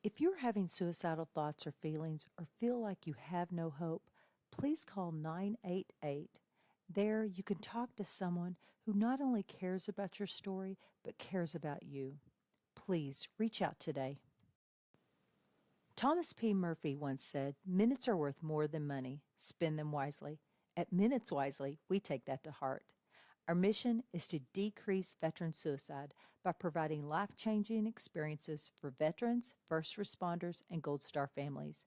If you're having suicidal thoughts or feelings or feel like you have no hope, please call 988. There, you can talk to someone who not only cares about your story, but cares about you. Please reach out today. Thomas P. Murphy once said, "Minutes are worth more than money. Spend them wisely." At Minutes Wisely, we take that to heart. Our mission is to decrease veteran suicide by providing life-changing experiences for veterans, first responders, and Gold Star families.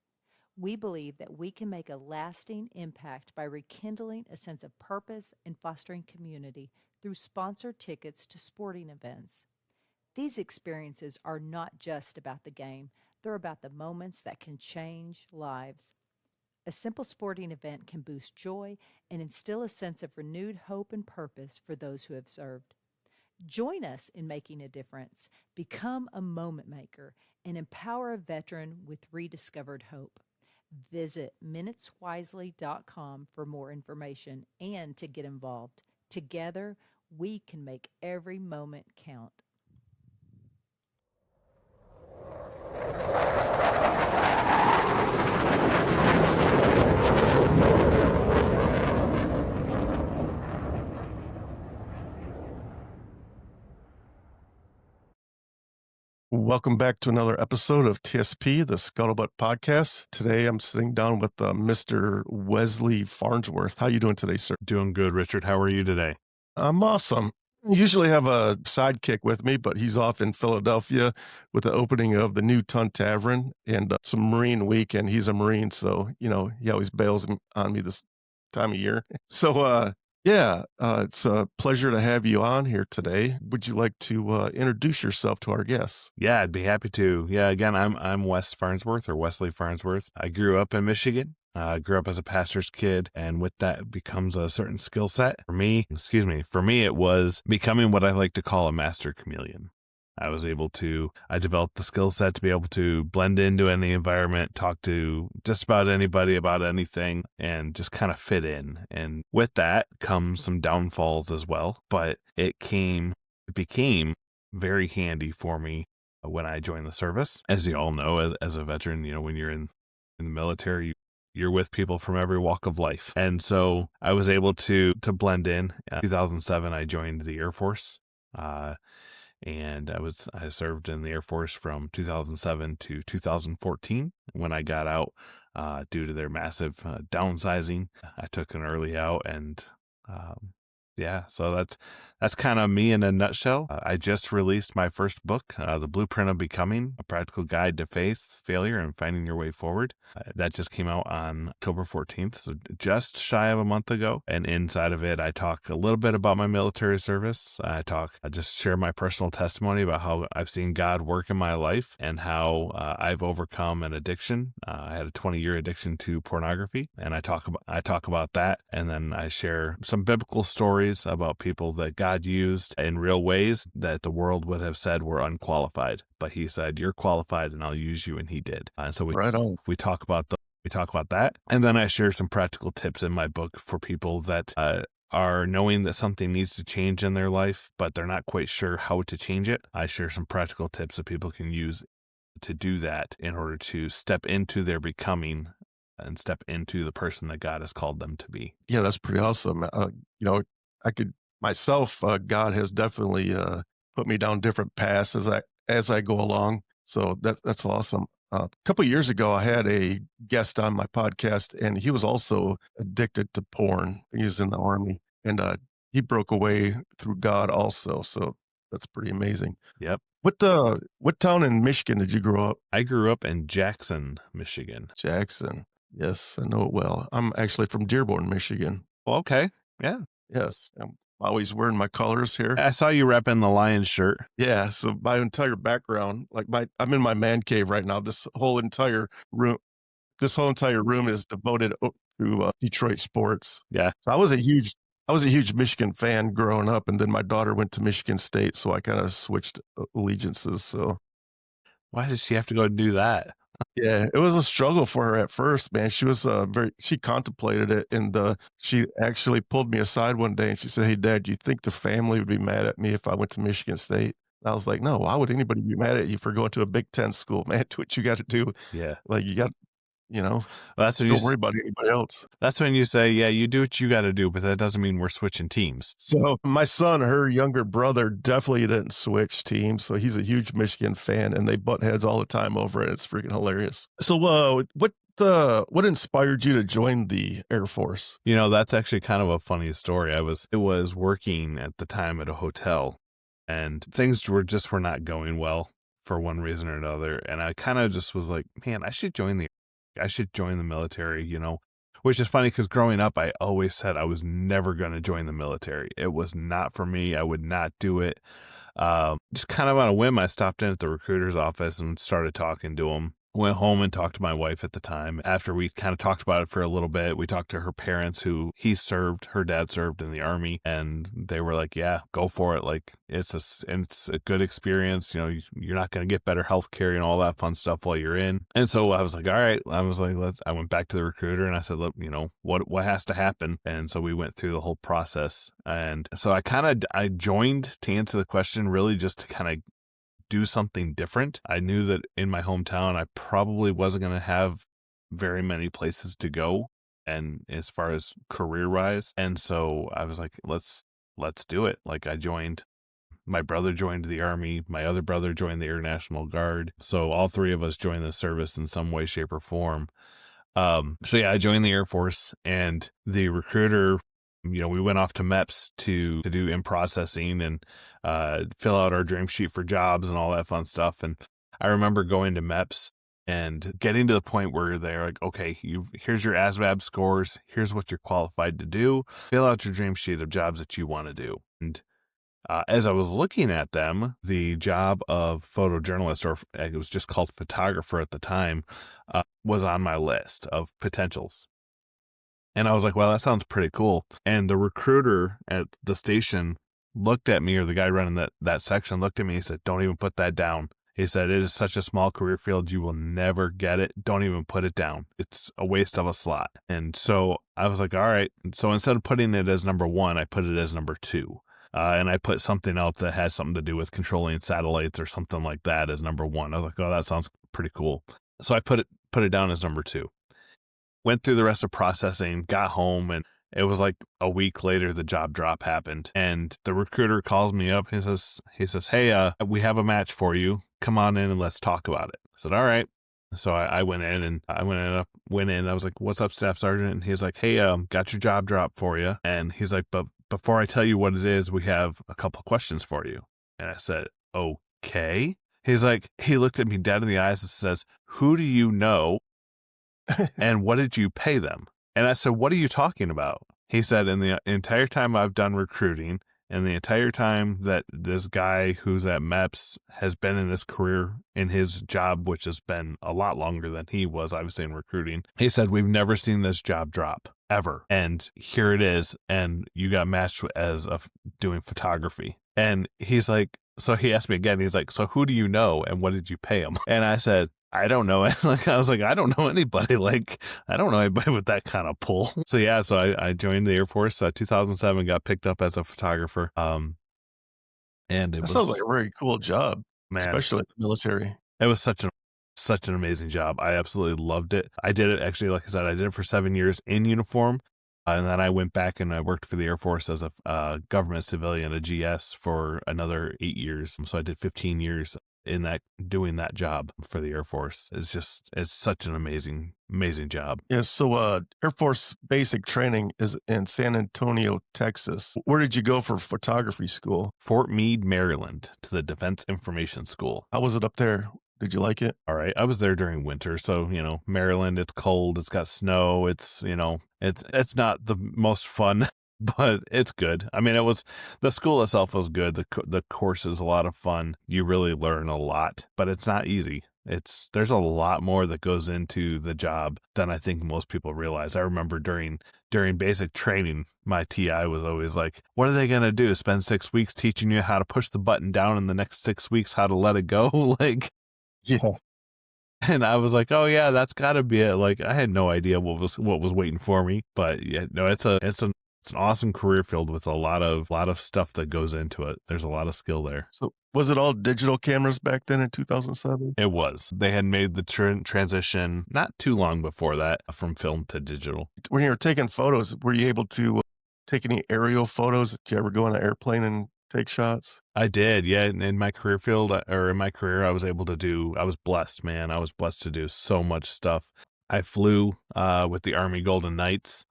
We believe that we can make a lasting impact by rekindling a sense of purpose and fostering community through sponsored tickets to sporting events. These experiences are not just about the game, they're about the moments that can change lives. A simple sporting event can boost joy and instill a sense of renewed hope and purpose for those who have served. Join us in making a difference. Become a moment maker and empower a veteran with rediscovered hope. Visit minuteswisely.com for more information and to get involved. Together, we can make every moment count. Welcome back to another episode of TSP, the Scuttlebutt podcast. Today I'm sitting down with Mr. Wesley Farnsworth. How you doing today, sir? Doing good, Richard. How are you today? I'm awesome. I usually have a sidekick with me, but he's off in Philadelphia with the opening of the new Tun Tavern and some Marine Week, and he's a Marine, so, he always bails on me this time of year. So, it's a pleasure to have you on here today. Would you like to introduce yourself to our guests? Yeah, I'd be happy to. Yeah, again, I'm Wes Farnsworth or Wesley Farnsworth. I grew up in Michigan. Grew up as a pastor's kid, and with that becomes a certain skill set. For me, it was becoming what I like to call a master chameleon. I developed the skill set to be able to blend into any environment, talk to just about anybody about anything, and just kind of fit in. And with that comes some downfalls as well, but it became very handy for me when I joined the service. As you all know, as a veteran, when you're in the military, you're with people from every walk of life. And so I was able to blend in. 2007, I joined the Air Force. And I served in the Air Force from 2007 to 2014. When I got out, due to their massive downsizing, I took an early out, and so that's kind of me in a nutshell. I just released my first book, The Blueprint of Becoming, A Practical Guide to Faith, Failure, and Finding Your Way Forward. That just came out on October 14th, so just shy of a month ago. And inside of it, I talk a little bit about my military service. I just share my personal testimony about how I've seen God work in my life and how I've overcome an addiction. I had a 20-year addiction to pornography, and I talk about that. And then I share some biblical stories about people that God used in real ways that the world would have said were unqualified, but He said, "You're qualified, and I'll use you," and He did. And so we talk about that, and then I share some practical tips in my book for people that are knowing that something needs to change in their life, but they're not quite sure how to change it. I share some practical tips that people can use to do that in order to step into their becoming and step into the person that God has called them to be. Yeah, that's pretty awesome. God has definitely put me down different paths as I go along. So that's awesome. A couple of years ago, I had a guest on my podcast, and he was also addicted to porn. He was in the Army, and he broke away through God also. So that's pretty amazing. Yep. What town in Michigan did you grow up? I grew up in Jackson, Michigan. Jackson. Yes, I know it well. I'm actually from Dearborn, Michigan. Well, okay. Yeah. Yes. I'm always wearing my colors here. I saw you repping the Lions shirt. Yeah. So my entire background, I'm in my man cave right now. This whole entire room is devoted to Detroit sports. Yeah. So I was a huge Michigan fan growing up, and then my daughter went to Michigan State, so I kind of switched allegiances. So why did she have to go do that? Yeah, it was a struggle for her at first, man. She was she contemplated it, and she actually pulled me aside one day and she said, "Hey, Dad, do you think the family would be mad at me if I went to Michigan State?" I was like, no, why would anybody be mad at you for going to a Big Ten school, man? Do what you got to do. Yeah. Like you got, you know, Well, that's when don't worry about anybody else. that's when you say, yeah, you do what you got to do, but that doesn't mean we're switching teams. So my son, her younger brother, definitely didn't switch teams. So he's a huge Michigan fan, and they butt heads all the time over it. It's freaking hilarious. So what inspired you to join the Air Force? You know, that's actually kind of a funny story. I was working at the time at a hotel, and things were not going well for one reason or another. And I kind of just was like, man, I should join the military, you know, which is funny because growing up, I always said I was never going to join the military. It was not for me. I would not do it. Just kind of on a whim, I stopped in at the recruiter's office and started talking to him. Went home and talked to my wife at the time. After we kind of talked about it for a little bit, we talked to her parents who her dad served in the Army, and they were like, yeah, go for it. Like it's a good experience. You know, you're not going to get better health care and all that fun stuff while you're in. And so I was like, all right. I went back to the recruiter and I said, look, you know, what has to happen? And so we went through the whole process. And so I joined, to answer the question, really just to kind of do something different. I knew that in my hometown, I probably wasn't going to have very many places to go, and as far as career wise. And so I was like, let's do it. Like my brother joined the Army. My other brother joined the Air National Guard. So all three of us joined the service in some way, shape, or form. So yeah, I joined the Air Force, and the recruiter, you know, we went off to MEPS to do in-processing and fill out our dream sheet for jobs and all that fun stuff. And I remember going to MEPS and getting to the point where they're like, okay, here's your ASVAB scores. Here's what you're qualified to do. Fill out your dream sheet of jobs that you want to do. And as I was looking at them, the job of photojournalist, or it was just called photographer at the time, was on my list of potentials. And I was like, well, that sounds pretty cool. And the recruiter at the station looked at me, or the guy running that section looked at me and said, don't even put that down. He said, it is such a small career field, you will never get it. Don't even put it down. It's a waste of a slot. And so I was like, all right. And so instead of putting it as number 1, I put it as number 2. And I put something else that has something to do with controlling satellites or something like that as number 1. I was like, oh, that sounds pretty cool. So I put it down as number 2. Went through the rest of processing, got home, and it was like a week later, the job drop happened. And the recruiter calls me up. He says, hey, we have a match for you. Come on in and let's talk about it. I said, all right. So I went in. I was like, what's up, Staff Sergeant? And he's like, hey, got your job drop for you. And he's like, but before I tell you what it is, we have a couple of questions for you. And I said, okay. He's like, he looked at me dead in the eyes and says, who do you know? And what did you pay them? And I said, what are you talking about? He said, in the entire time I've done recruiting, and the entire time that this guy who's at MEPS has been in this career, in his job, which has been a lot longer than he was, obviously, in recruiting, he said, we've never seen this job drop ever. And here it is. And you got matched as doing photography. And he's like, so he asked me again, he's like, so who do you know? And what did you pay him? And I said, I don't know. Like, I was like, I don't know anybody. Like, I don't know anybody with that kind of pull. So yeah, so I joined the Air Force. 2007, got picked up as a photographer. And it sounds like a very cool job, man, especially in the military. It was such an amazing job. I absolutely loved it. I did it, actually, like I said, I did it for 7 years in uniform. And then I went back and I worked for the Air Force as a government civilian, a GS, for another 8 years. So I did 15 years doing that job for the Air Force. It's such an amazing job. Yeah. So Air Force basic training is in San Antonio, Texas. Where did you go for photography school? Fort Meade, Maryland, to the Defense Information School. How was it up there? Did you like it? All right. I was there during winter. So, you know, Maryland, it's cold. It's got snow. It's, you know, it's not the most fun, but it's good. I mean, the school itself was good. The course is a lot of fun. You really learn a lot, but it's not easy. There's a lot more that goes into the job than I think most people realize. I remember during basic training, my TI was always like, what are they going to do? Spend 6 weeks teaching you how to push the button down, and the next 6 weeks, how to let it go? Like, yeah. And I was like, oh yeah, that's gotta be it. Like, I had no idea what was waiting for me, but yeah, no, it's an awesome career field with a lot of stuff that goes into it. There's a lot of skill there. So Was it all digital cameras back then in 2007? It was. They had made the transition not too long before that from film to digital. When you were taking photos, were you able to take any aerial photos? Did you ever go on an airplane and take shots? I did, yeah. In my career field, or in my career, I was blessed, man. I was blessed to do so much stuff. I flew with the Army Golden Knights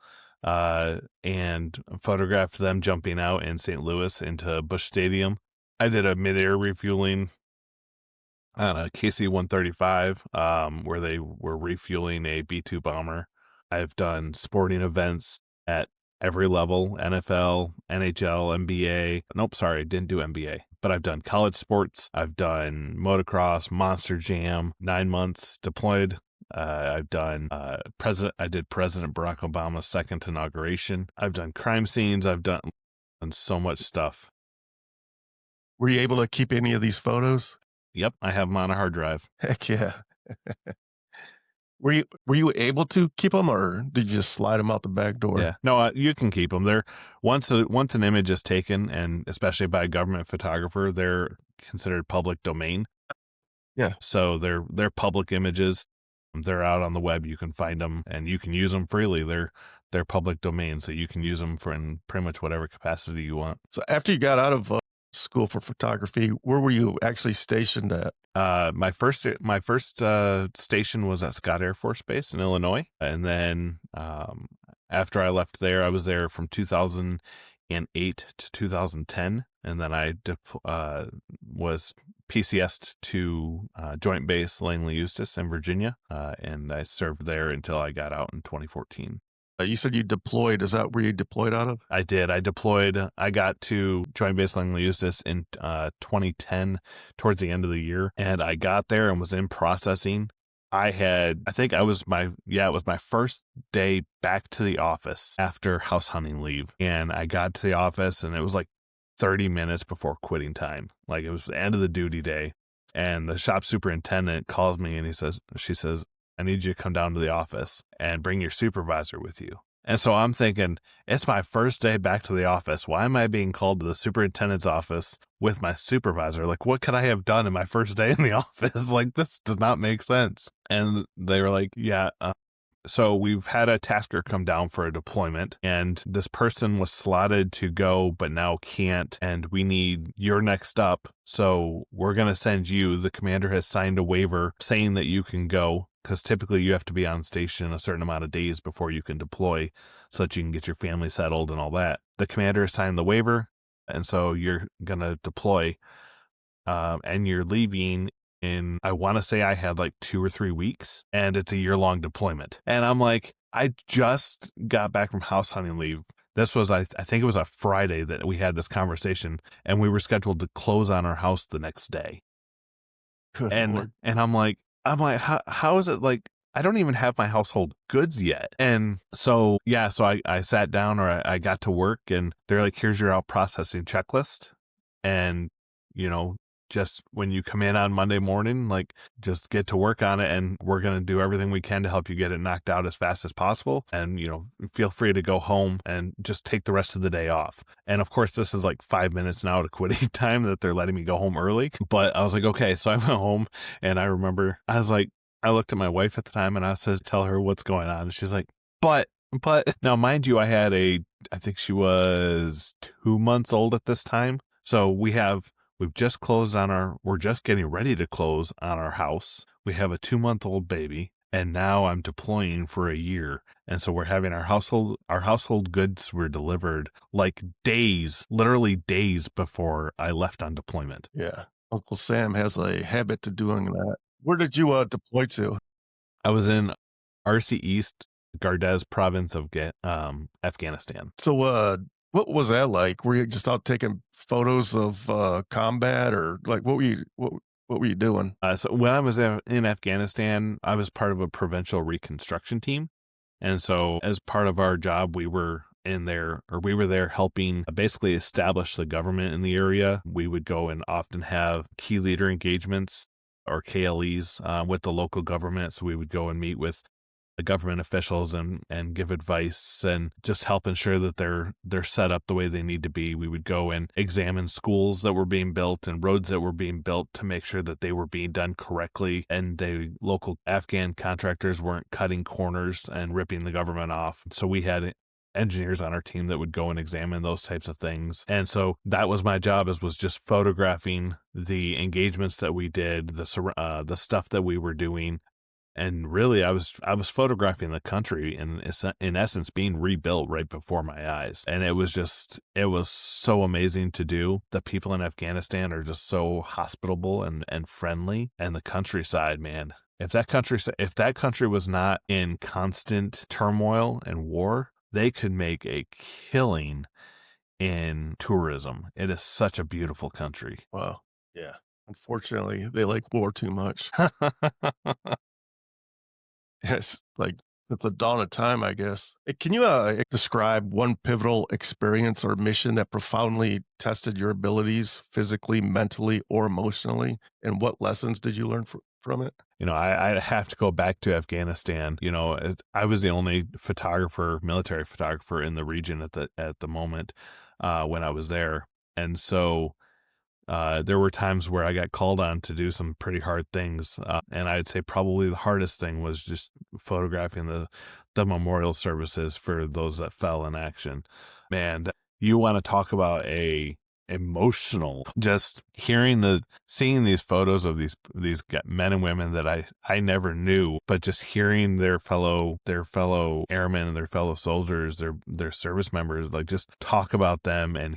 and photographed them jumping out in St. Louis into Busch Stadium. I did a mid-air refueling on a KC-135 where they were refueling a B-2 bomber. I've done sporting events at every level, NFL, NHL, NBA. Nope, sorry, didn't do NBA. But I've done college sports. I've done motocross, Monster Jam, 9 months deployed. I've done I did President Barack Obama's second inauguration. I've done crime scenes. I've done so much stuff. Were you able to keep any of these photos? Yep, I have them on a hard drive. Heck yeah. Were you able to keep them, or did you just slide them out the back door? Yeah, no, you can keep them. They're once an image is taken, and especially by a government photographer, they're considered public domain. Yeah. So they're public images. They're out on the web. You can find them, and you can use them freely. They're public domain, so you can use them for in pretty much whatever capacity you want. So after you got out of school for photography, where were you actually stationed at? My first station was at Scott Air Force Base in Illinois, and then after I left there, I was there from 2008 to 2010, and then I was PCS'd to Joint Base Langley Eustis in Virginia, and I served there until I got out in 2014. You said you deployed. Is that where you deployed out of? I did. I deployed. I got to Joint Base Langley Eustis in 2010, towards the end of the year, and I got there and was in processing. It was my first day back to the office after house hunting leave, and I got to the office, and it was like 30 minutes before quitting time. Like, it was the end of the duty day, and the shop superintendent calls me, and she says, I need you to come down to the office and bring your supervisor with you. And so I'm thinking, it's my first day back to the office. Why am I being called to the superintendent's office with my supervisor? Like, what could I have done in my first day in the office? Like, this does not make sense. And they were like, yeah, so we've had a tasker come down for a deployment, and this person was slotted to go, but now can't, and we need your next up. So we're going to send you. The commander has signed a waiver saying that you can go, because typically you have to be on station a certain amount of days before you can deploy so that you can get your family settled and all that. The commander signed the waiver, and so you're going to deploy, and you're leaving in, I want to say I had like 2 or 3 weeks, and it's a year-long deployment. And I'm like, I just got back from house hunting leave. This was, I think it was a Friday that we had this conversation, and we were scheduled to close on our house the next day. Good And Lord. I'm like, how is it, like, I don't even have my household goods yet. And so, yeah, so I sat down, or I got to work, and they're like, here's your out processing checklist. And, just when you come in on Monday morning, like, just get to work on it, and we're going to do everything we can to help you get it knocked out as fast as possible. And, feel free to go home and just take the rest of the day off. And of course, this is like 5 minutes now to quitting time that they're letting me go home early. But I was like, okay. So I went home, and I remember I looked at my wife at the time, and I said, tell her what's going on. And she's like, but now, mind you, I think she was 2 months old at this time. So we've just closed we're just getting ready to close on our house. We have a 2-month-old baby, and now I'm deploying for a year. And so we're having our household goods were delivered like literally days before I left on deployment. Yeah. Uncle Sam has a habit to doing that. Where did you deploy to? I was in RC East, Gardez province of Afghanistan. So what was that like? Were you just out taking photos of combat, or like what were you doing? So when I was in Afghanistan, I was part of a provincial reconstruction team. And so as part of our job, we were there helping basically establish the government in the area. We would go and often have key leader engagements, or KLEs, with the local government. So we would go and meet with the government officials and give advice and just help ensure that they're set up the way they need to be. We would go and examine schools that were being built and roads that were being built to make sure that they were being done correctly, and the local Afghan contractors weren't cutting corners and ripping the government off. So we had engineers on our team that would go and examine those types of things. And so that was my job, was just photographing the engagements that we did, the stuff that we were doing. And really, I was photographing the country in essence being rebuilt right before my eyes. And it was so amazing to do. The people in Afghanistan are just so hospitable and friendly. And the countryside, man, if that country was not in constant turmoil and war, they could make a killing in tourism. It is such a beautiful country. Wow. Yeah. Unfortunately, they like war too much. Yes, like at the dawn of time, I guess. Can you describe one pivotal experience or mission that profoundly tested your abilities physically, mentally, or emotionally? And what lessons did you learn from it? I have to go back to Afghanistan. I was the only military photographer in the region at the moment when I was there. And so there were times where I got called on to do some pretty hard things. And I'd say probably the hardest thing was just photographing the memorial services for those that fell in action. Man, you want to talk about emotional, just seeing these photos of these men and women that I never knew, but just hearing their fellow airmen and their fellow soldiers, their service members, like just talk about them and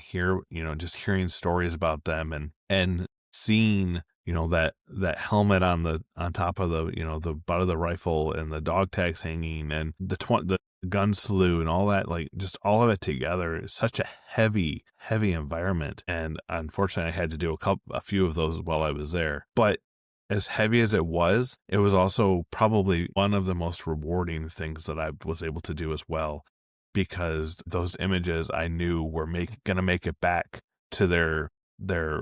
just hearing stories about them and seeing that helmet on top of the butt of the rifle and the dog tags hanging and the gun salute and all that, like just all of it together is such a heavy environment. And unfortunately, I had to do a few of those while I was there. But as heavy as it was also probably one of the most rewarding things that I was able to do as well, because those images I knew were going to make it back to their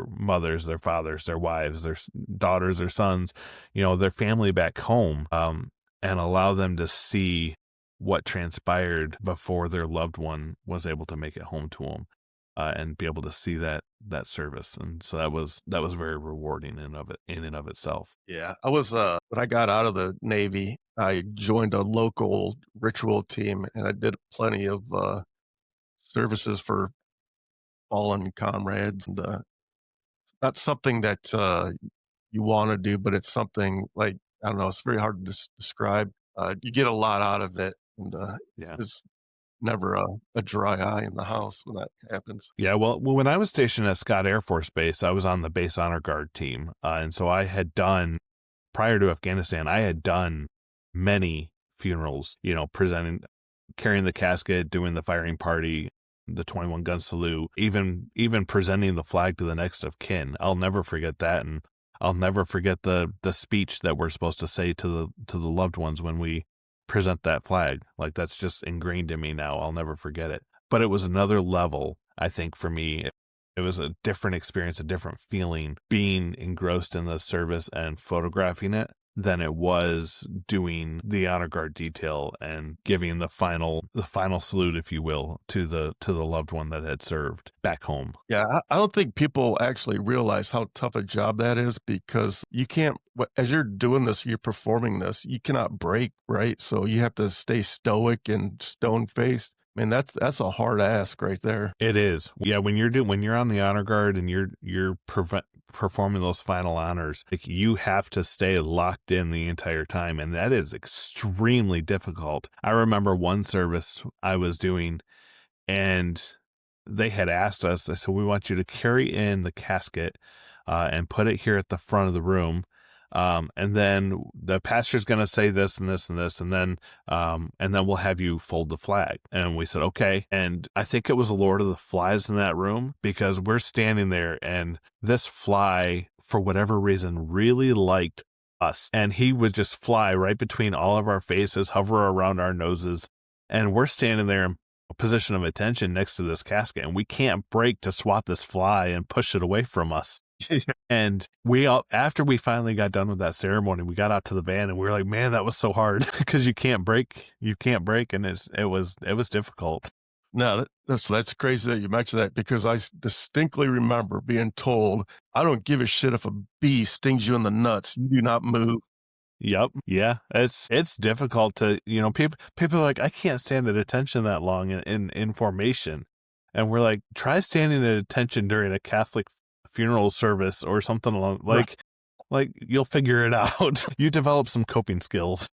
mothers, their fathers, their wives, their daughters, their sons, their family back home, and allow them to see what transpired before their loved one was able to make it home to them, and be able to see that service. And so that was very rewarding in and of itself. Yeah, I was when I got out of the Navy, I joined a local ritual team, and I did plenty of services for fallen comrades. And not something that you want to do, but it's something like, I don't know, it's very hard to describe. You get a lot out of it, and Yeah. there's never a dry eye in the house when that happens. Yeah, well, when I was stationed at Scott Air Force Base, I was on the base honor guard team. And so I had done, prior to Afghanistan, I had done many funerals, carrying the casket, doing the firing party, the 21 gun salute, even presenting the flag to the next of kin. I'll never forget that. And I'll never forget the speech that we're supposed to say to the loved ones when we present that flag. Like, that's just ingrained in me now. I'll never forget it. But it was another level, I think, for me. It was a different experience, a different feeling being engrossed in the service and photographing it than it was doing the honor guard detail and giving the final salute, if you will, to the loved one that had served back home. Yeah, I don't think people actually realize how tough a job that is, because you can't, as you're doing this, you're performing this, you cannot break, right? So you have to stay stoic and stone-faced. I mean, that's a hard ask right there. It is. Yeah, when you're on the honor guard and you're performing those final honors, like, you have to stay locked in the entire time, and that is extremely difficult. I remember one service I was doing, and they had asked us, they said, we want you to carry in the casket and put it here at the front of the room. And then the pastor's going to say this and this and this, and then we'll have you fold the flag. And we said, okay. And I think it was the Lord of the Flies in that room, because we're standing there and this fly, for whatever reason, really liked us. And he would just fly right between all of our faces, hover around our noses. And we're standing there in a position of attention next to this casket, and we can't break to swat this fly and push it away from us. And we all, after we finally got done with that ceremony, we got out to the van and we were like, man, that was so hard because you can't break, and it was difficult. No, that's crazy that you mentioned that, because I distinctly remember being told, "I don't give a shit if a bee stings you in the nuts. You do not move." Yep. Yeah. It's difficult to, people are like, I can't stand at attention that long in formation. And we're like, try standing at attention during a Catholic funeral service or something along Right. like you'll figure it out. You develop some coping skills.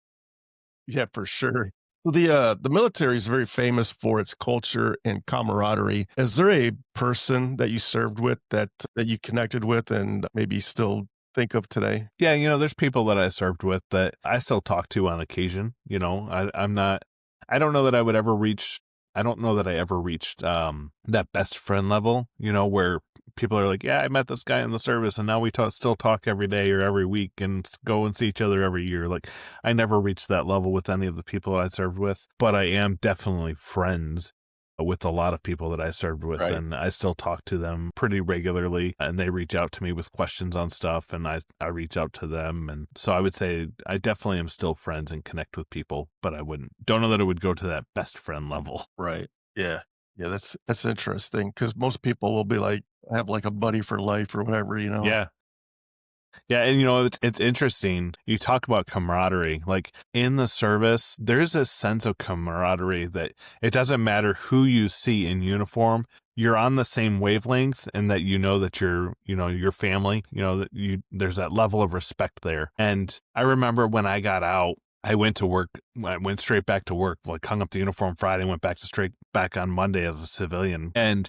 Yeah, for sure. Well, the military is very famous for its culture and camaraderie. Is there a person that you served with that you connected with and maybe still think of today? Yeah, there's people that I served with that I still talk to on occasion. I'm not, I don't know that I would ever reach, I don't know that I ever reached that best friend level, where people are like, yeah, I met this guy in the service and now we still talk every day or every week and go and see each other every year. Like, I never reached that level with any of the people I served with, but I am definitely friends with a lot of people that I served with, Right. and I still talk to them pretty regularly, and they reach out to me with questions on stuff, and I reach out to them. And so I would say I definitely am still friends and connect with people, but don't know that it would go to that best friend level. Right. Yeah. Yeah, that's interesting, because most people will be like, have like a buddy for life or whatever, you know? Yeah. Yeah, and it's interesting. You talk about camaraderie. Like, in the service, there's a sense of camaraderie that it doesn't matter who you see in uniform. You're on the same wavelength, and that that your family, that there's that level of respect there. And I remember when I got out, I went to work. I went straight back to work, like hung up the uniform Friday, went straight back on Monday as a civilian. And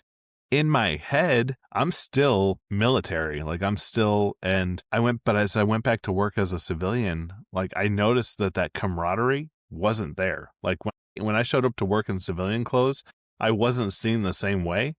in my head, I'm still military. Like, but as I went back to work as a civilian, like, I noticed that camaraderie wasn't there. Like, when I showed up to work in civilian clothes, I wasn't seen the same way.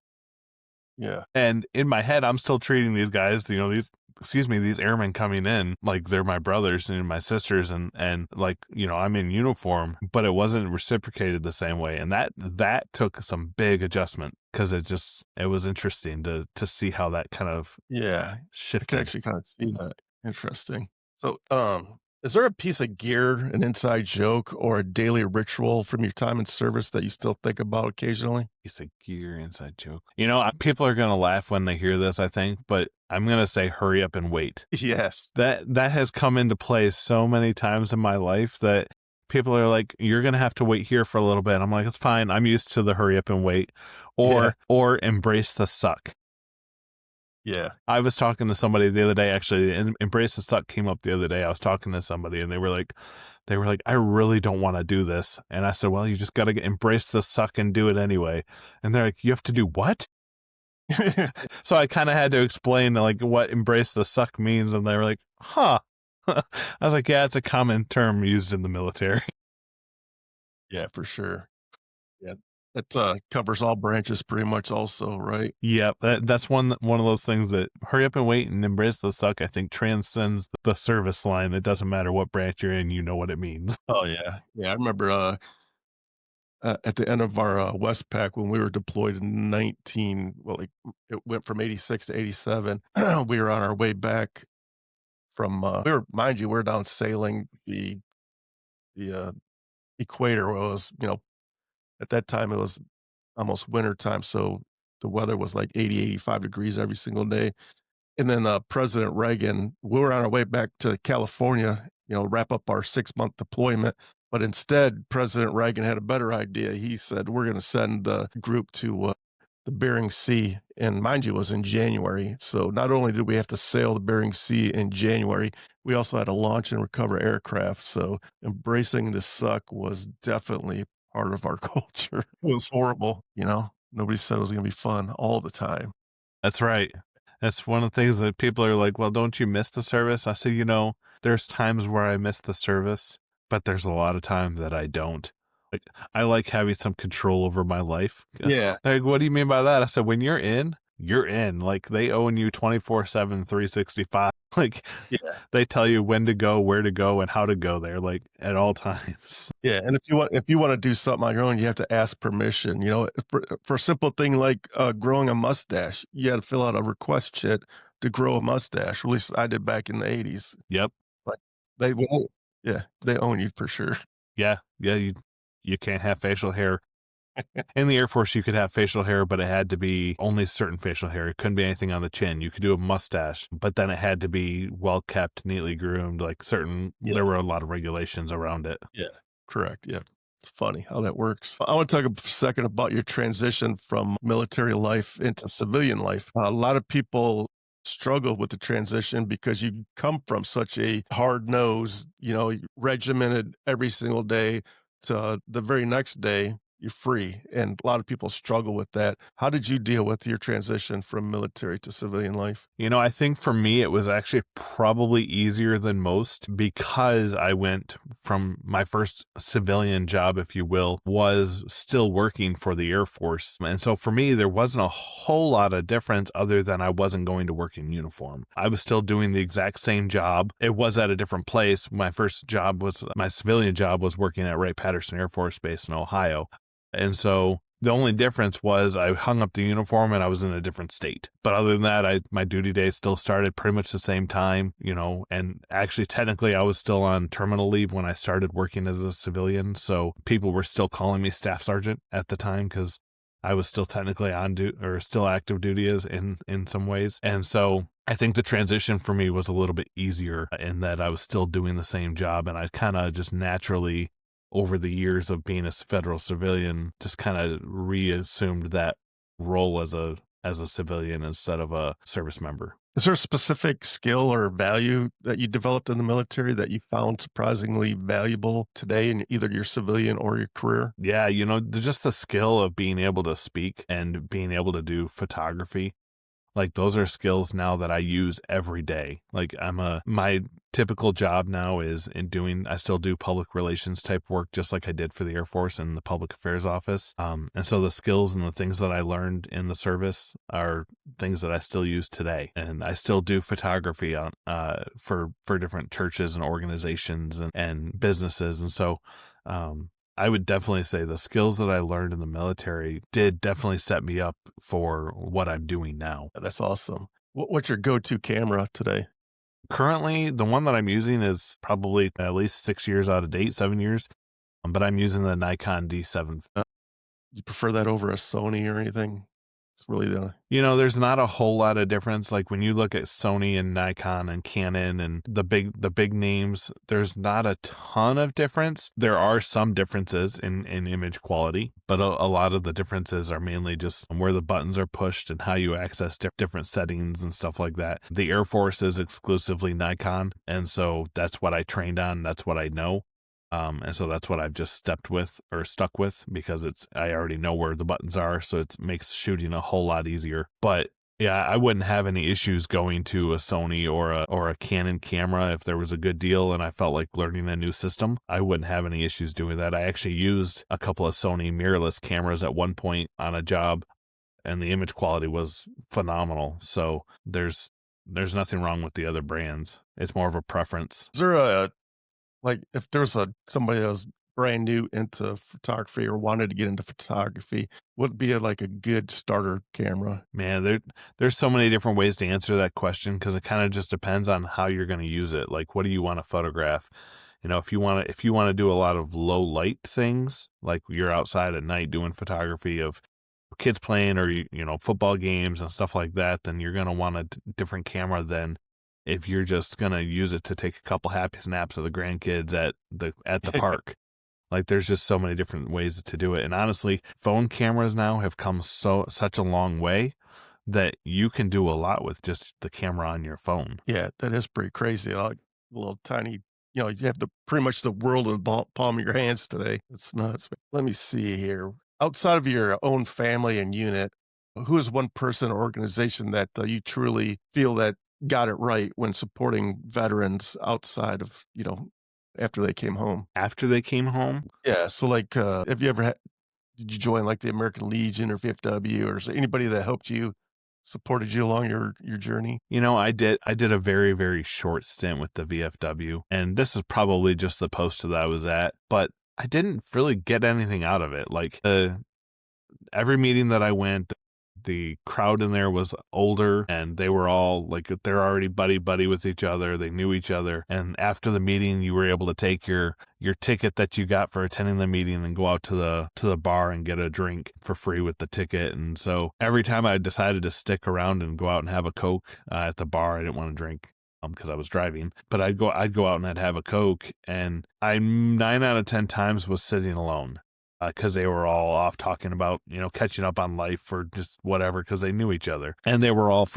Yeah. And in my head, I'm still treating these guys, these airmen coming in, like they're my brothers and my sisters, and like, I'm in uniform, but it wasn't reciprocated the same way. And that took some big adjustment, because it was interesting to see how that kind of Yeah. I shifted. can actually kind of see that. Interesting. So, is there a piece of gear, an inside joke, or a daily ritual from your time in service that you still think about occasionally? Piece of gear, inside joke. People are going to laugh when they hear this, I think, but I'm going to say hurry up and wait. Yes. That has come into play so many times in my life that people are like, you're going to have to wait here for a little bit. I'm like, it's fine. I'm used to the hurry up and wait, or embrace the suck. Yeah. I was talking to somebody the other day, actually, and embrace the suck came up the other day. I was talking to somebody and they were like, I really don't want to do this. And I said, well, you just got to embrace the suck and do it anyway. And they're like, you have to do what? So I kind of had to explain like what embrace the suck means. And they were like, huh. I was like, yeah, it's a common term used in the military. Yeah, for sure. Yeah. That covers all branches pretty much also, right? Yep, that's one of those things that hurry up and wait and embrace the suck, I think, transcends the service line. It doesn't matter what branch you're in, you know what it means. Oh, yeah. Yeah, I remember at the end of our Westpac when we were deployed in it went from 86 to 87. We were on our way back from, mind you, we're down sailing the equator was, at that time it was almost winter time. So the weather was like 80, 85 degrees every single day. And then President Reagan, we were on our way back to California, wrap up our 6-month deployment. But instead, President Reagan had a better idea. He said, we're going to send the group to the Bering Sea. And mind you, it was in January. So not only did we have to sail the Bering Sea in January, we also had to launch and recover aircraft. So embracing the suck was definitely part of our culture. It was horrible, Nobody said it was going to be fun all the time. That's right. That's one of the things that people are like, well, don't you miss the service? I say, there's times where I miss the service, but there's a lot of times that I don't. Like, I like having some control over my life. Yeah. Like, what do you mean by that? I said, when you're in, you're in. Like, they own you 24/7, 365. Like, Yeah. they tell you when to go, where to go, and how to go there, like, at all times. Yeah, and if you want to do something on your own, you have to ask permission. For a simple thing like growing a mustache, you got to fill out a request sheet to grow a mustache. At least I did back in the 80s. Yep. Like they will, yeah, they own you for sure. Yeah. Yeah. You can't have facial hair. In the Air Force, you could have facial hair, but it had to be only certain facial hair. It couldn't be anything on the chin. You could do a mustache, but then it had to be well kept, neatly groomed, like Yeah. there were a lot of regulations around it. Yeah, correct. Yeah. It's funny how that works. I want to talk a second about your transition from military life into civilian life. A lot of people struggle with the transition because you come from such a hard nose, regimented every single day to the very next day, you're free. And a lot of people struggle with that. How did you deal with your transition from military to civilian life? I think for me, it was actually probably easier than most because I went from my first civilian job, if you will, was still working for the Air Force. And so for me, there wasn't a whole lot of difference other than I wasn't going to work in uniform. I was still doing the exact same job. It was at a different place. My civilian job was working at Wright-Patterson Air Force Base in Ohio. And so the only difference was I hung up the uniform and I was in a different state. But other than that, my duty day still started pretty much the same time, and actually technically I was still on terminal leave when I started working as a civilian. So people were still calling me staff sergeant at the time because I was still technically on duty or still active duty as in some ways. And so I think the transition for me was a little bit easier in that I was still doing the same job, and I kind of just naturally, over the years of being a federal civilian, just kind of reassumed that role as a civilian instead of a service member. Is there a specific skill or value that you developed in the military that you found surprisingly valuable today in either your civilian or your career? Yeah, just the skill of being able to speak and being able to do photography. Like those are skills now that I use every day. Like my typical job now is I still do public relations type work just like I did for the Air Force and the public affairs office. And so the skills and the things that I learned in the service are things that I still use today. And I still do photography on for different churches and organizations and businesses. And so I would definitely say the skills that I learned in the military did definitely set me up for what I'm doing now. That's awesome. What's your go-to camera today? Currently, the one that I'm using is probably at least 6 years out of date, 7 years, but I'm using the Nikon D7. You prefer that over a Sony or anything? It's really there's not a whole lot of difference. Like when you look at Sony and Nikon and Canon and the big names, there's not a ton of difference. There are some differences in image quality, but a lot of the differences are mainly just where the buttons are pushed and how you access different settings and stuff like that. The Air Force is exclusively Nikon, and so that's what I trained on. That's what I know. And so that's what I've just stuck with because I already know where the buttons are. So it makes shooting a whole lot easier. But yeah, I wouldn't have any issues going to a Sony or a Canon camera if there was a good deal and I felt like learning a new system. I wouldn't have any issues doing that. I actually used a couple of Sony mirrorless cameras at one point on a job, and the image quality was phenomenal. So there's nothing wrong with the other brands. It's more of a preference. Is there if there's somebody that was brand new into photography or wanted to get into photography, would be a good starter camera? Man, there's so many different ways to answer that question because it kind of just depends on how you're going to use it. Like, what do you want to photograph? If you want to do a lot of low light things, like you're outside at night doing photography of kids playing or football games and stuff like that, then you're going to want a different camera than if you're just going to use it to take a couple happy snaps of the grandkids at the park. Like there's just so many different ways to do it. And honestly, phone cameras now have come such a long way that you can do a lot with just the camera on your phone. Yeah, that is pretty crazy. Like a little tiny, you have pretty much the world in the palm of your hands today. It's nuts. Let me see here. Outside of your own family and unit, who is one person or organization that you truly feel that got it right when supporting veterans outside of, after they came home? After they came home? Yeah. So have you ever did you join the American Legion or VFW, or is there anybody that helped you, supported you along your journey? I did a very, very short stint with the VFW, and this is probably just the post that I was at, but I didn't really get anything out of it. Like every meeting that I went, the crowd in there was older, and they were all like, they're already buddy with each other. They knew each other. And after the meeting, you were able to take your ticket that you got for attending the meeting and go out to the bar and get a drink for free with the ticket. And so every time I decided to stick around and go out and have a Coke at the bar, I didn't want to drink because I was driving, but I'd go out and I'd have a Coke, and I 9 out of 10 times was sitting alone because they were all off talking about, catching up on life or just whatever, because they knew each other. And they were all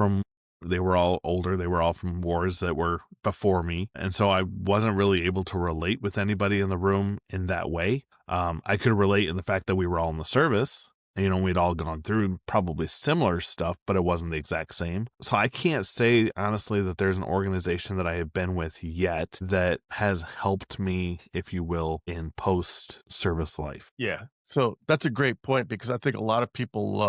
older. They were all from wars that were before me. And so I wasn't really able to relate with anybody in the room in that way. I could relate in the fact that we were all in the service. We'd all gone through probably similar stuff, but it wasn't the exact same. So I can't say, honestly, that there's an organization that I have been with yet that has helped me, if you will, in post-service life. Yeah. So that's a great point, because I think a lot of people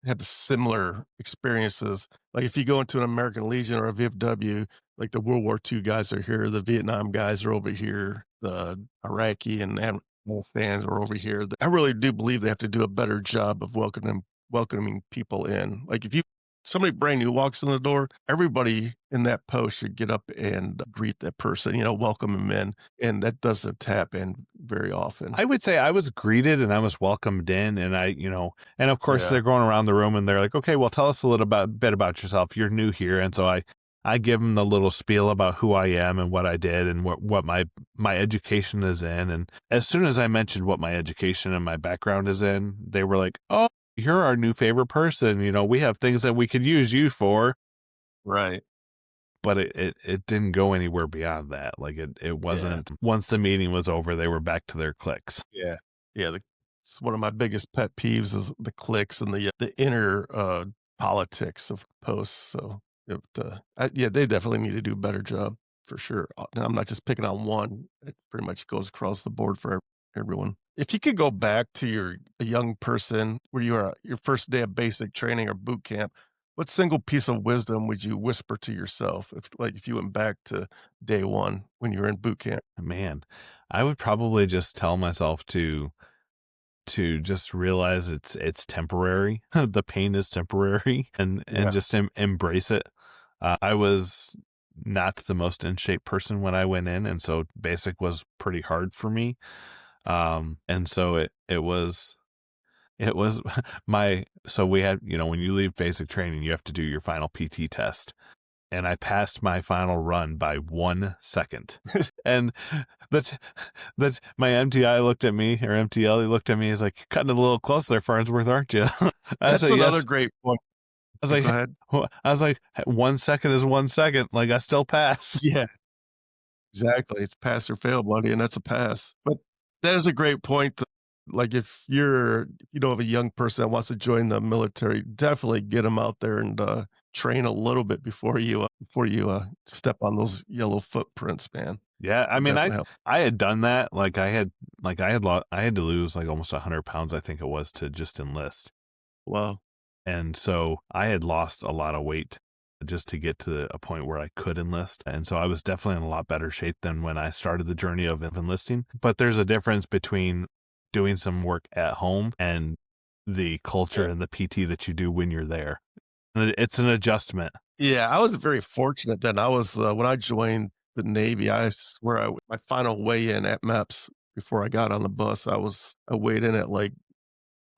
have the similar experiences. Like if you go into an American Legion or a VFW, like the World War II guys are here, the Vietnam guys are over here, the Iraqi and Afghanistan are over here. I really do believe they have to do a better job of welcoming people in. Like if somebody brand new walks in the door, everybody in that post should get up and greet that person, welcome them in. And that doesn't happen very often. I would say I was greeted and I was welcomed in, and and of course they're going around the room and they're like, okay, well, tell us a little bit about yourself. You're new here. And so I give them the little spiel about who I am and what I did and what my education is in. And as soon as I mentioned what my education and my background is in, they were like, oh, you're our new favorite person. We have things that we could use you for. Right. But it didn't go anywhere beyond that. Like it wasn't, once the meeting was over, they were back to their cliques. Yeah. Yeah. It's one of my biggest pet peeves is the cliques and the inner politics of posts. So they definitely need to do a better job for sure. And I'm not just picking on one. It pretty much goes across the board for everyone. If you could go back to a young person where you are your first day of basic training or boot camp, what single piece of wisdom would you whisper to yourself if you went back to day one when you were in boot camp? Man, I would probably just tell myself to just realize it's temporary. The pain is temporary, and just embrace it. I was not the most in shape person when I went in, and so basic was pretty hard for me. And so it was so we had, when you leave basic training, you have to do your final PT test. And I passed my final run by 1 second. And that's my MTI looked at me, or MTL, he looked at me, he's like, you're cutting it a little close there, Farnsworth, aren't you? That's another great point. I was like, 1 second is 1 second. Like, I still pass. Yeah, exactly. It's pass or fail, buddy, and that's a pass. But that is a great point. Like if you have a young person that wants to join the military, definitely get them out there and train a little bit before you step on those yellow footprints, man. Yeah, I mean, I had done that. Like I had to lose like almost 100 pounds, I think it was, to just enlist. Wow. And so I had lost a lot of weight just to get to a point where I could enlist. And so I was definitely in a lot better shape than when I started the journey of enlisting. But there's a difference between doing some work at home and the culture and the PT that you do when you're there. And it's an adjustment. Yeah, I was very fortunate then. I was, when I joined the Navy, I swear my final weigh-in at MEPS before I got on the bus, I weighed in at like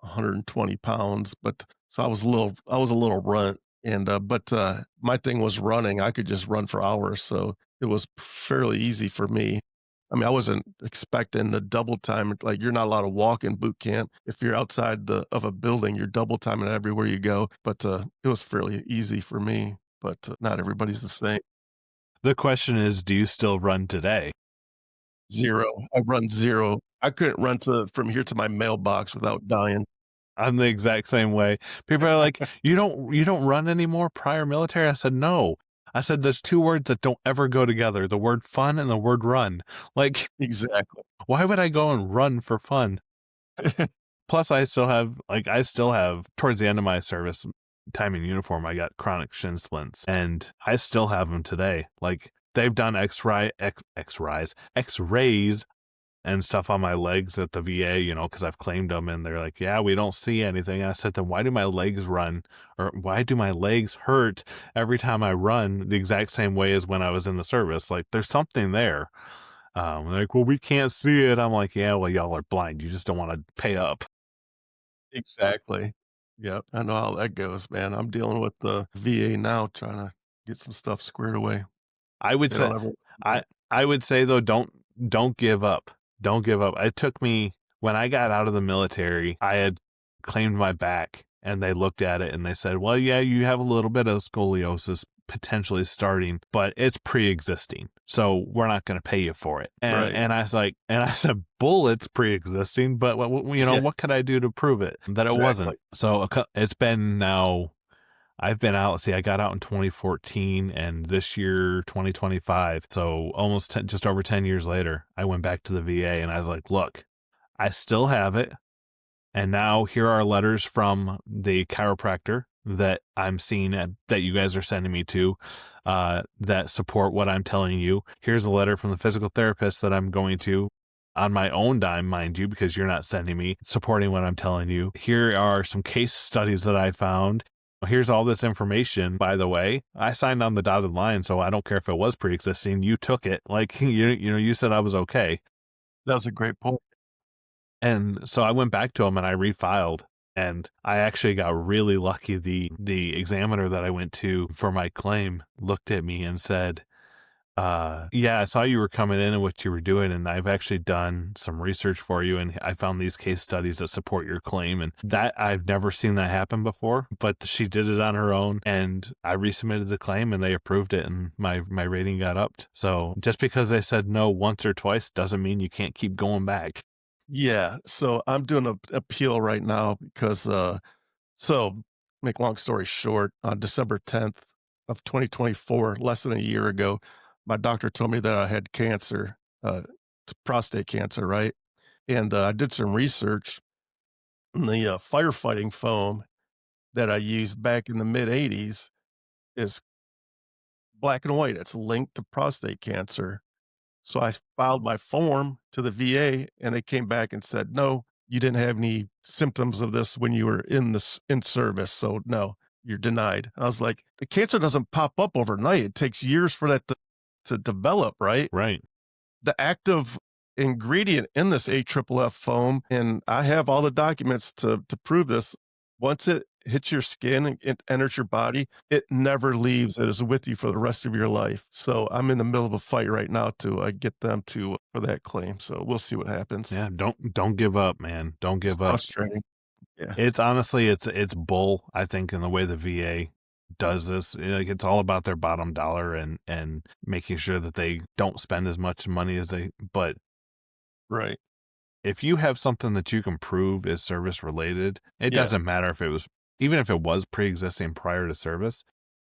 120 pounds, but so I was a little runt. And, but my thing was running. I could just run for hours. So it was fairly easy for me. I mean, I wasn't expecting the double time. Like you're not allowed to walk in boot camp. If you're outside of a building, you're double timing everywhere you go. But it was fairly easy for me, but not everybody's the same. The question is, do you still run today? 0. I run 0. I couldn't run from here to my mailbox without dying. I'm the exact same way. People are like, you don't run anymore prior military? I said, no. I said, there's 2 words that don't ever go together, the word fun and the word run. Like, exactly. Why would I go and run for fun? Plus, I still have, towards the end of my service time in uniform, I got chronic shin splints, and I still have them today. Like, they've done x-rays and stuff on my legs at the VA, you know, because I've claimed them, and they're like, yeah, we don't see anything. And I said, then why do my legs run, or why do my legs hurt every time I run the exact same way as when I was in the service? Like, there's something there. They're like, well, we can't see it. I'm like, yeah, well, y'all are blind. You just don't want to pay up. Exactly. Yep. I know how that goes, man. I'm dealing with the VA now, trying to get some stuff squared away. I would They say, don't ever. I would say though, don't give up. Don't give up. It took me, when I got out of the military, I had claimed my back, and they looked at it and they said, well, yeah, you have a little bit of scoliosis potentially starting, but it's pre-existing, so we're not going to pay you for it. And Right. and I was like, and I said, bull, it's pre-existing, but you know, Yeah. what could I do to prove it that it wasn't? Exactly. So it's been now. I've been out. See, I got out in 2014, and this year, 2025. So almost just over 10 years later, I went back to the VA, and I was like, look, I still have it. And now here are letters from the chiropractor that I'm seeing that you guys are sending me to, that support what I'm telling you. Here's a letter from the physical therapist that I'm going to, on my own dime, mind you, because you're not sending me, supporting what I'm telling you. Here are some case studies that I found. Here's all this information. By the way, I signed on the dotted line, so I don't care if it was pre-existing. You took it. Like, you said I was okay. That was a great point. And so I went back to him and I refiled, and I actually got really lucky. The examiner that I went to for my claim looked at me and said, yeah, I saw you were coming in and what you were doing, and I've actually done some research for you, and I found these case studies that support your claim. And that, I've never seen that happen before, but she did it on her own, and I resubmitted the claim and they approved it, and my rating got upped. So just because they said no once or twice doesn't mean you can't keep going back. Yeah. So I'm doing an appeal right now because, so make long story short, on December 10th of 2024, less than a year ago, my doctor told me that I had cancer, prostate cancer, right? And I did some research. And the firefighting foam that I used back in the mid 80s is black and white. It's linked to prostate cancer. So I filed my form to the VA, and they came back and said, no, you didn't have any symptoms of this when you were in service. So no, you're denied. I was like, the cancer doesn't pop up overnight. It takes years for that to develop, right? Right. The active ingredient in this AFFF foam, and I have all the documents to prove this. Once it hits your skin and it enters your body, it never leaves. It is with you for the rest of your life. So I'm in the middle of a fight right now to get them to for that claim. So we'll see what happens. Yeah. Don't give up, man. Don't give It's up. frustrating. Yeah. It's honestly, it's bull, I think, in the way the VA does this. Like, it's all about their bottom dollar and making sure that they don't spend as much money as but Right. if you have something that you can prove is service related, it Yeah. doesn't matter if it was, even if it was pre-existing prior to service.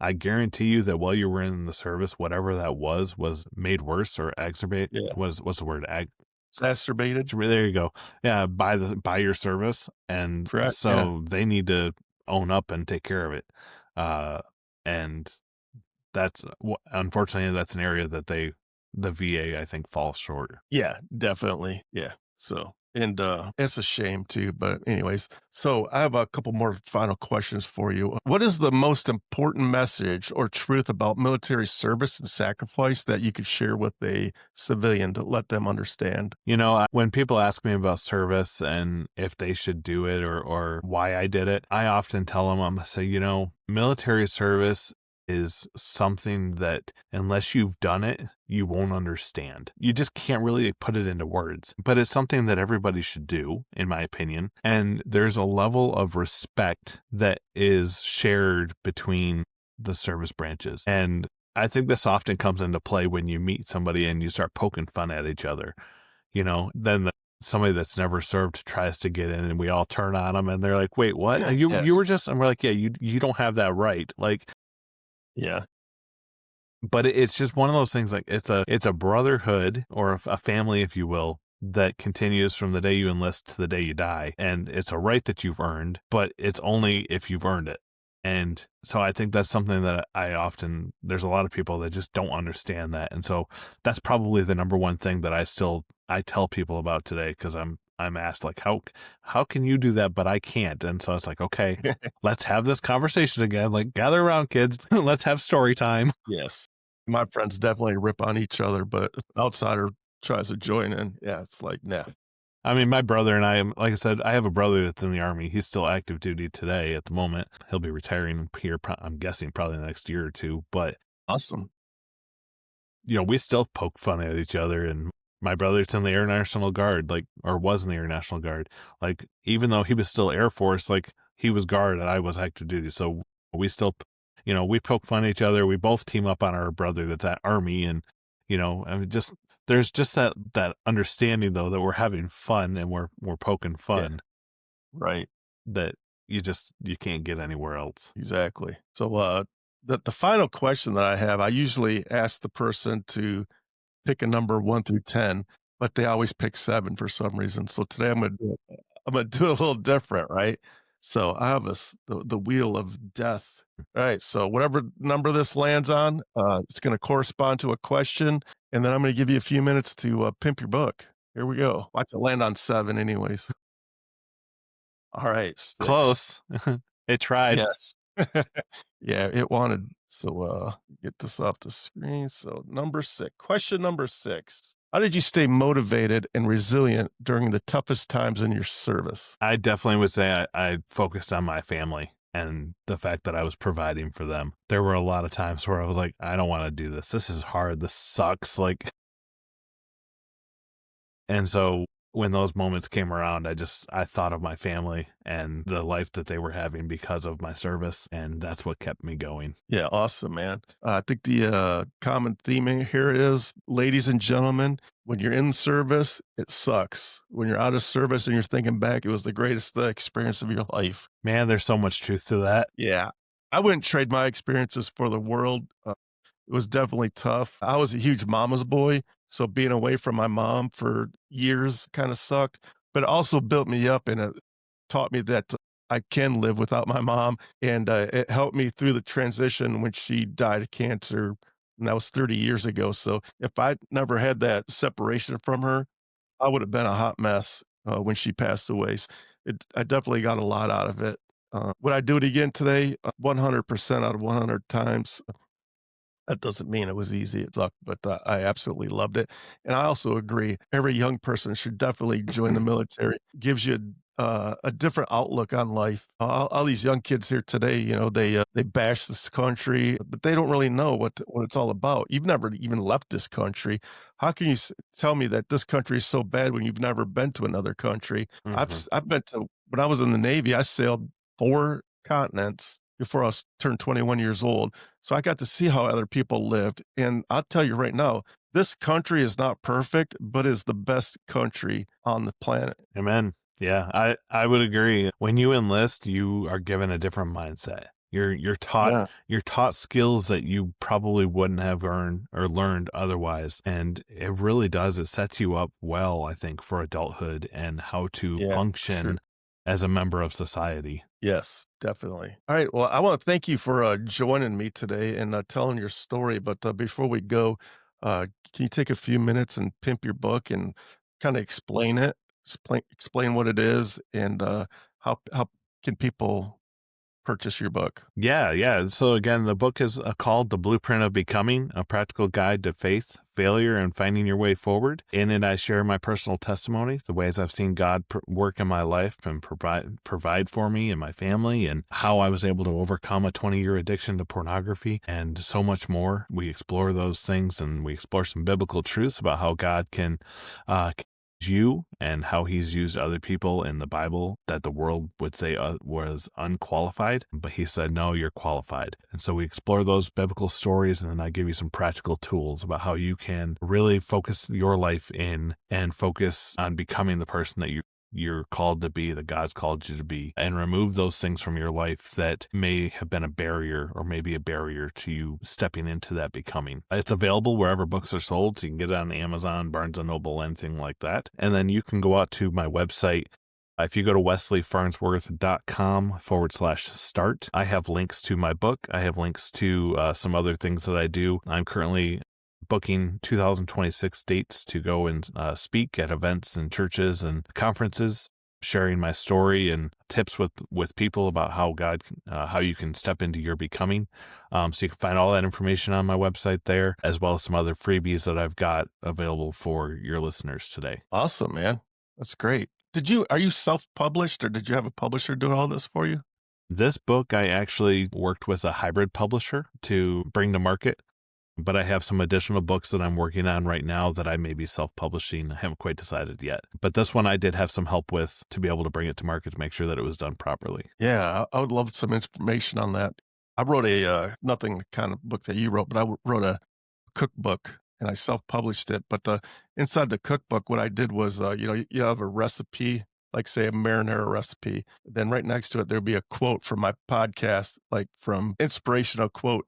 I guarantee you that while you were in the service, whatever that was made worse or exacerbate. Yeah. What's the word? Exacerbated. There you go. Yeah, by your service, and Correct. so they need to own up and take care of it. And that's unfortunately that's an area that the VA, I think, falls short. Yeah, definitely. Yeah. So, and it's a shame too. But anyways, so I have a couple more final questions for you. What is the most important message or truth about military service and sacrifice that you could share with a civilian to let them understand? You know, when people ask me about service and if they should do it or why I did it, I often tell them, I'm going to say, you know, military service is something that unless you've done it, you won't understand. You just can't really put it into words, but it's something that everybody should do, in my opinion. And there's a level of respect that is shared between the service branches. And I think this often comes into play when you meet somebody and you start poking fun at each other. You know, then somebody that's never served tries to get in and we all turn on them and they're like, wait, what? You were just, and we're like, yeah, you don't have that right. Like, yeah. But it's just one of those things, like it's a brotherhood or a family, if you will, that continues from the day you enlist to the day you die. And it's a right that you've earned, but it's only if you've earned it. And so I think that's something that there's a lot of people that just don't understand that. And so that's probably the number one thing that I still I tell people about today because I'm asked like how can you do that but I can't, and so it's like, okay, let's have this conversation again, like gather around kids. Let's have story time. Yes. My friends definitely rip on each other, but if an outsider tries to join in, yeah, it's like, nah. I mean, my brother and I, like I said, I have a brother that's in the Army. He's still active duty today at the moment. He'll be retiring here, I'm guessing, probably the next year or two. But, Awesome. we still poke fun at each other. And my brother's in the Air National Guard, like, or was in the Air National Guard. Like, even though he was still Air Force, like, he was Guard and I was active duty. So we still, we poke fun at each other. We both team up on our brother that's at Army. And, I mean, there's just that understanding though that we're having fun and we're poking Yeah. fun Right. that you can't get anywhere else. Exactly. So the final question that I have, I usually ask the person to pick a number 1 through 10, but they always pick 7 for some reason. So today I'm gonna do it a little different, right? So I have the wheel of death. All right. So whatever number this lands on, it's gonna correspond to a question, and then I'm gonna give you a few minutes to pimp your book. Here we go. Watch it land on 7 anyways. All right, 6. Close. It tried. Yes. Yeah, it wanted. So get this off the screen. So number 6. Question number 6. How did you stay motivated and resilient during the toughest times in your service? I definitely would say I focused on my family and the fact that I was providing for them. There were a lot of times where I was like, I don't want to do this. This is hard. This sucks. Like, and so when those moments came around, I thought of my family and the life that they were having because of my service. And that's what kept me going. Yeah, awesome, man. I think the common theme in here is, ladies and gentlemen, when you're in service, it sucks. When you're out of service and you're thinking back, it was the greatest experience of your life. Man, there's so much truth to that. Yeah. I wouldn't trade my experiences for the world. It was definitely tough. I was a huge mama's boy, so being away from my mom for years kind of sucked, but it also built me up and it taught me that I can live without my mom, and it helped me through the transition when she died of cancer, and that was 30 years ago. So if I never had that separation from her, I would have been a hot mess when she passed away. I definitely got a lot out of it. Would I do it again today? 100% out of 100 times. That doesn't mean it was easy. It sucked, but I absolutely loved it. And I also agree, every young person should definitely join the military. Gives you a different outlook on life. All these young kids here today, they bash this country, but they don't really know what it's all about. You've never even left this country. How can you tell me that this country is so bad when you've never been to another country? I've been to, when I was in the Navy, I sailed 4 continents before I turned 21 years old. So I got to see how other people lived. And I'll tell you right now, this country is not perfect, but is the best country on the planet. Amen. Yeah, I would agree. When you enlist, you are given a different mindset. You're taught skills that you probably wouldn't have earned or learned otherwise. And it really does. It sets you up well, I think, for adulthood and how to function as a member of society. Yes, definitely. All right. Well, I want to thank you for joining me today and telling your story. But before we go, can you take a few minutes and pimp your book and kind of explain it? Explain what it is and how can people purchase your book? Yeah. So again, the book is called The Blueprint of Becoming, a practical guide to faith, failure, and finding your way forward. In it, I share my personal testimony, the ways I've seen God work in my life and provide for me and my family, and how I was able to overcome a 20-year addiction to pornography, and so much more. We explore those things, and we explore some biblical truths about how God can you and how he's used other people in the Bible that the world would say was unqualified, but he said, no, you're qualified. And so we explore those biblical stories, and then I give you some practical tools about how you can really focus your life in and focus on becoming the person that you're called to be, that God's called you to be, and remove those things from your life that may have been a barrier or maybe a barrier to you stepping into that becoming. It's available wherever books are sold. So you can get it on Amazon, Barnes & Noble, anything like that. And then you can go out to my website. If you go to wesleyfarnsworth.com/start, I have links to my book. I have links to some other things that I do. I'm currently booking 2026 dates to go and speak at events and churches and conferences, sharing my story and tips with people about how you can step into your becoming. So you can find all that information on my website there, as well as some other freebies that I've got available for your listeners today. Awesome, man. That's great. Are you self-published, or did you have a publisher doing all this for you? This book, I actually worked with a hybrid publisher to bring to market, but I have some additional books that I'm working on right now that I may be self-publishing. I haven't quite decided yet. But this one I did have some help with to be able to bring it to market to make sure that it was done properly. Yeah, I would love some information on that. I wrote nothing the kind of book that you wrote, but I wrote a cookbook and I self-published it. But inside the cookbook, what I did was, you have a recipe, like say a marinara recipe. Then right next to it, there'd be a quote from my podcast, like from inspirational quote.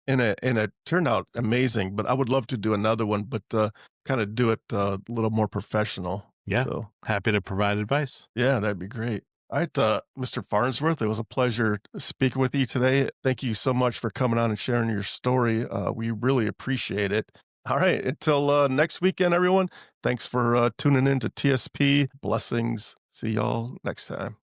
And it turned out amazing, but I would love to do another one, but kind of do it a little more professional. Yeah, So, happy to provide advice. yeah, that'd be great. All right, Mr. Farnsworth, it was a pleasure speaking with you today. Thank you so much for coming on and sharing your story. We really appreciate it. All right, until next weekend, everyone, thanks for tuning in to TSP. Blessings. See y'all next time.